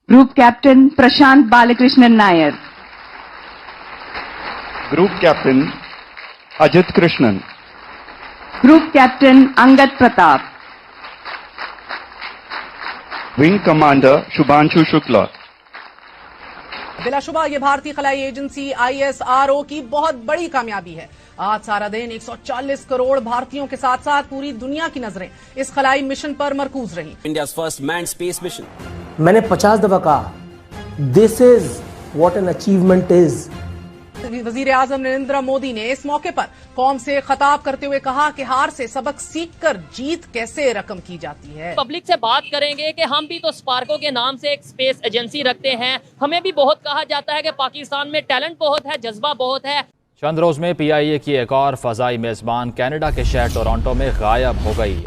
Group Captain Prashant Balakrishnan Nair. Group Captain Ajit Krishnan. Group Captain Angad Pratap. Wing Commander Shubhanshu Shukla. बिलाशुबा ये भारतीय खलाई agency ISRO की बहुत बड़ी कामयाबी है। आज सारा दिन 140 करोड़ भारतीयों के साथ साथ पूरी दुनिया की नजरें इस खलाई मिशन पर मरकूज रही। India's first manned space mission. मैंने 50 दफा कहा, this is what an achievement is. वजीर आजम नरेंद्र मोदी ने इस मौके पर कौम से खिताब करते हुए कहा कि हार से सबक सीखकर जीत कैसे रकम की जाती है। पब्लिक से बात करेंगे कि हम भी तो स्पार्को के नाम से एक स्पेस एजेंसी रखते हैं। हमें भी बहुत कहा जाता है कि पाकिस्तान में टैलेंट बहुत है, जज्बा बहुत है। चंद रोज में PIA की एक और फजाई मेजबान कनाडा के शहर टोरंटो में गायब हो गई।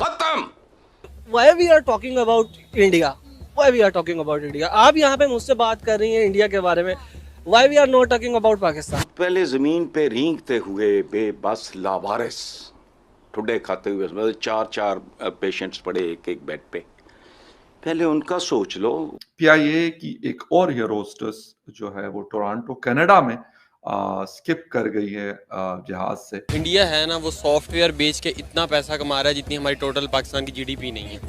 Why we are talking about India? Why we are talking about India? आप यहाँ पे मुझसे बात कर रही हैं इंडिया के बारे में। Why we are not talking about Pakistan? पहले जमीन पे रेंगते हुए बेबस लावारिस ठुड्डे खाते हुए मतलब चार पेशेंट्स पड़े एक बेड पे, पहले उनका सोच लो। PIA की एक और एयर होस्टेस जो है वो टोरंटो कनाडा में स्किप कर गई है जहाज से। इंडिया है ना, वो सॉफ्टवेयर बेच के इतना पैसा कमा रहा है जितनी हमारी टोटल पाकिस्तान की GDP नहीं है।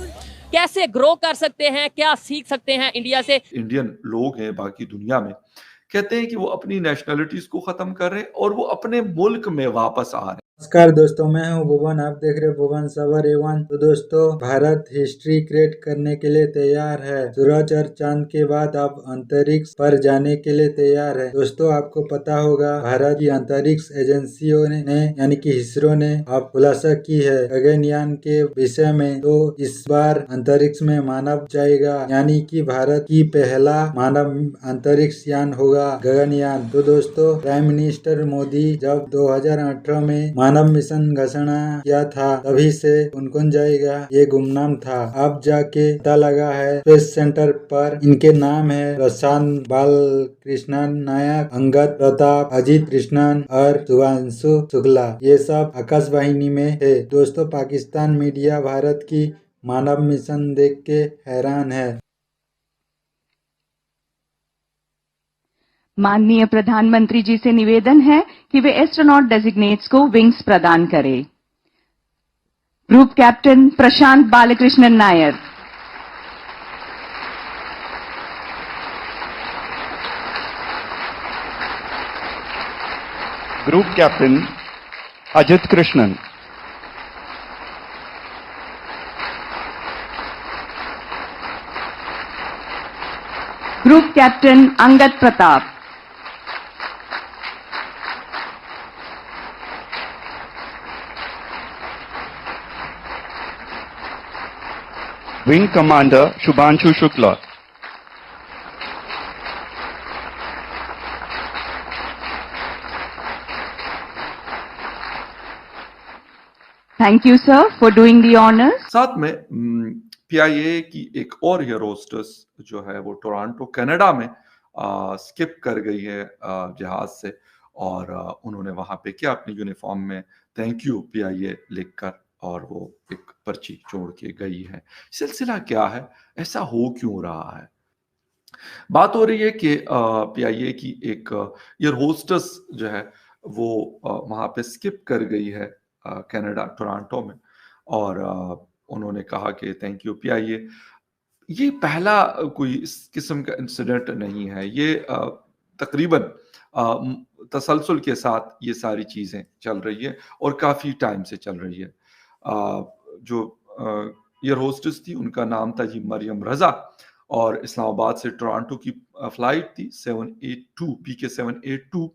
कैसे ग्रो कर सकते हैं, क्या सीख सकते हैं इंडिया से। इंडियन लोग हैं बाकी दुनिया में कहते हैं कि वो अपनी नेशनलिटीज को खत्म कर रहे हैं और वो अपने मुल्क में वापस आ रहे हैं। नमस्कार दोस्तों, मैं हूं भुवन, आप देख रहे हैं भुवन सबर एवन। तो दोस्तों, भारत हिस्ट्री क्रिएट करने के लिए तैयार है। सूरज और चांद के बाद अब अंतरिक्ष पर जाने के लिए तैयार है। दोस्तों, आपको पता होगा भारत की अंतरिक्ष एजेंसियों ने यानी कि इसरो ने अब खुलासा की है गगनयान के विषय में। तो इस बार अंतरिक्ष में मानव जाएगा, यानी कि भारत की पहला मानव अंतरिक्ष यान होगा गगनयान। तो दोस्तों, प्राइम मिनिस्टर मोदी जब 2018 में मानव मिशन घोषणा किया था तभी से कौन जाएगा ये गुमनाम था। अब जाके पता लगा है स्पेस सेंटर पर इनके नाम है प्रशांत बालकृष्णन नायक, अंगद प्रताप, अजित कृष्णन और शुभांशु शुक्ला। ये सब आकाशवाहिनी में है। दोस्तों, पाकिस्तान मीडिया भारत की मानव मिशन देख के हैरान है। माननीय प्रधानमंत्री जी से निवेदन है कि वे एस्ट्रोनॉट डेजिग्नेट्स को विंग्स प्रदान करें। Group captain Prashant Balakrishnan Nair. Group Captain Ajit Krishnan. Group captain Angad Pratap. Wing Commander Shubhanshu Shukla. Thank you, sir, for doing the honors. साथ में PIA की एक और एयर होस्टेस जो है वो टोरंटो कनाडा में स्किप कर गई है जहाज से, और उन्होंने वहां पे क्या अपनी यूनिफॉर्म में थैंक यू PIA लिखकर और वो एक पर्ची छोड़ के गई है। सिलसिला क्या है, ऐसा हो क्यों रहा है? बात हो रही है कि PIA की एक एयर होस्टेस जो है वो वहां पे स्किप कर गई है कनाडा टोरंटो में, और उन्होंने कहा कि थैंक यू PIA। ये पहला कोई इस किस्म का इंसिडेंट नहीं है। ये तकरीबन तसलसल के साथ ये सारी चीजें चल रही है और काफी टाइम से चल रही है। जो एयर होस्टेस थी उनका नाम था जी मरियम रजा, और इस्लामाबाद से टोरंटो की फ्लाइट थी 782 PK 782,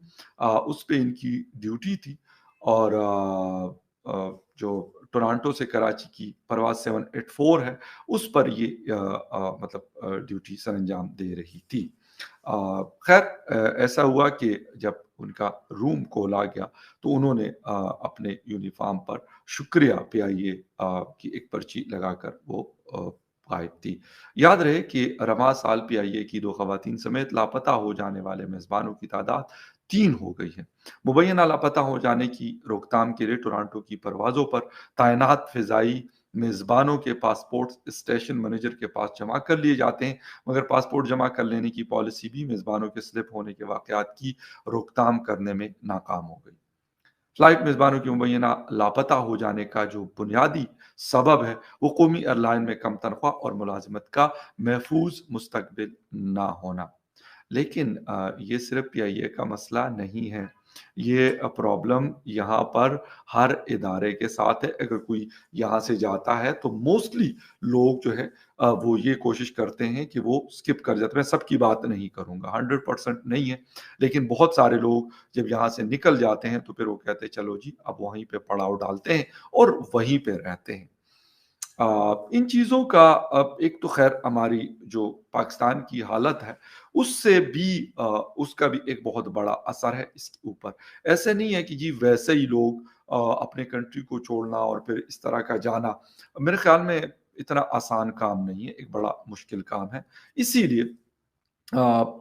उस पे इनकी ड्यूटी थी, और जो टोरंटो से कराची की परवाज 784 है उस पर ये मतलब ड्यूटी सरंजाम दे रही थी। खैर ऐसा हुआ कि जब उनका रूम खोला गया तो उन्होंने अपने यूनिफॉर्म पर शुक्रिया PIA की एक पर्ची लगाकर वो गायब थी। याद रहे कि रवा साल PIA की 2 खवातीन समेत लापता हो जाने वाले मेजबानों की तादाद 3 हो गई है। मुबैना लापता हो जाने की रोकथाम के लिए टोरंटो की परवाजों पर तैनात फिजाई मेज़बानों के पासपोर्ट स्टेशन मैनेजर के पास जमा कर लिए जाते हैं, मगर पासपोर्ट जमा कर लेने की पॉलिसी भी मेज़बानों के स्लिप होने के वाक़यात की रोकथाम करने में नाकाम हो गई। फ्लाइट मेज़बानों की मुबैना लापता हो जाने का जो बुनियादी सबब है, वो कौमी एयरलाइन में कम तनख्वाह और मुलाज़मत का महफूज मुस्तकबिल ना होना। लेकिन ये सिर्फ पीआईए का मसला नहीं है, ये प्रॉब्लम यहाँ पर हर इदारे के साथ है। अगर कोई यहाँ से जाता है तो मोस्टली लोग जो है वो ये कोशिश करते हैं कि वो स्किप कर जाते हैं। मैं सबकी बात नहीं करूँगा, 100% नहीं है, लेकिन बहुत सारे लोग जब यहाँ से निकल जाते हैं तो फिर वो कहते हैं चलो जी अब वहीं पे पड़ाव डालते हैं और वहीं पे रहते हैं। इन चीज़ों का एक तो खैर हमारी जो पाकिस्तान की हालत है उससे भी उसका भी एक बहुत बड़ा असर है इसके ऊपर। ऐसे नहीं है कि जी वैसे ही लोग अपने कंट्री को छोड़ना और फिर इस तरह का जाना, मेरे ख्याल में इतना आसान काम नहीं है, एक बड़ा मुश्किल काम है। इसीलिए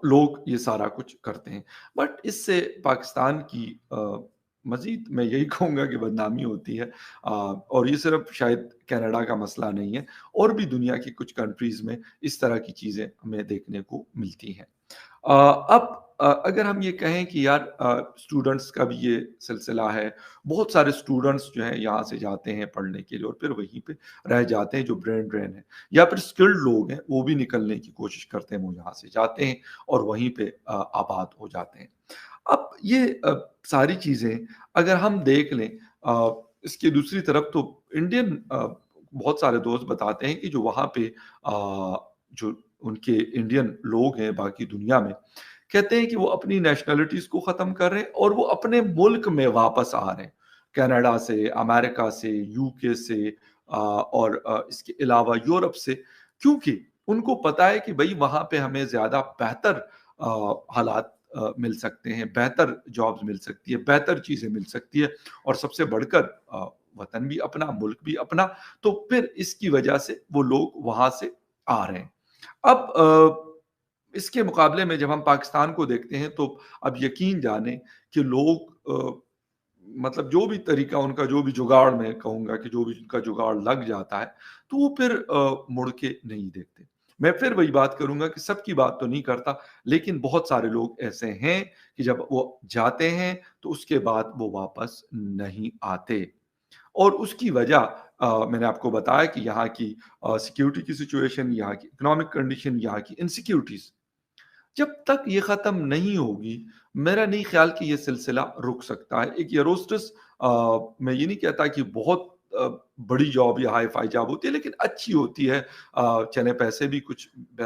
लोग ये सारा कुछ करते हैं। बट इससे पाकिस्तान की मज़ीद मैं यही कहूँगा कि बदनामी होती है, और ये सिर्फ शायद कनाडा का मसला नहीं है, और भी दुनिया की कुछ कंट्रीज़ में इस तरह की चीज़ें हमें देखने को मिलती हैं। अब अगर हम ये कहें कि यार स्टूडेंट्स का भी ये सिलसिला है, बहुत सारे स्टूडेंट्स जो हैं यहाँ से जाते हैं पढ़ने के लिए और फिर वहीं पे रह जाते हैं, जो ब्रेन ड्रेन है, या फिर स्किल्ड लोग हैं वो भी निकलने की कोशिश करते हैं, वो यहाँ से जाते हैं और वहीं पे आबाद हो जाते हैं। अब ये सारी चीज़ें अगर हम देख लें, इसकी दूसरी तरफ तो इंडियन बहुत सारे दोस्त बताते हैं कि जो वहाँ पे जो उनके इंडियन लोग हैं बाकी दुनिया में, कहते हैं कि वो अपनी नेशनलिटीज़ को ख़त्म कर रहे हैं और वो अपने मुल्क में वापस आ रहे हैं, कनाडा से, अमेरिका से, यूके से और इसके अलावा यूरोप से, क्योंकि उनको पता है कि भई वहाँ पे हमें ज़्यादा बेहतर हालात मिल सकते हैं, बेहतर जॉब्स मिल सकती है, बेहतर चीज़ें मिल सकती है, और सबसे बढ़कर वतन भी अपना, मुल्क भी अपना, तो फिर इसकी वजह से वो लोग वहाँ से आ रहे हैं। अब इसके मुकाबले में जब हम पाकिस्तान को देखते हैं तो अब यकीन जाने कि लोग मतलब जो भी तरीका उनका, जो भी जुगाड़, मैं कहूँगा कि जो भी उनका जुगाड़ लग जाता है, तो वो फिर मुड़ के नहीं देखते। मैं फिर वही बात करूँगा कि सबकी बात तो नहीं करता, लेकिन बहुत सारे लोग ऐसे हैं कि जब वो जाते हैं तो उसके बाद वो वापस नहीं आते, और उसकी वजह मैंने आपको बताया कि यहाँ की सिक्योरिटी की सिचुएशन, यहाँ की इकोनॉमिक कंडीशन, यहाँ की इनसिक्योरिटीज़, जब तक ये ख़त्म नहीं होगी, मेरा नहीं ख्याल कि ये सिलसिला रुक सकता है। एक एयरोस्ट्रेस, मैं ये नहीं कहता कि बहुत बड़ी जॉब या हाई-फाई जॉब होती है, लेकिन अच्छी होती है, चले पैसे भी कुछ बेहतर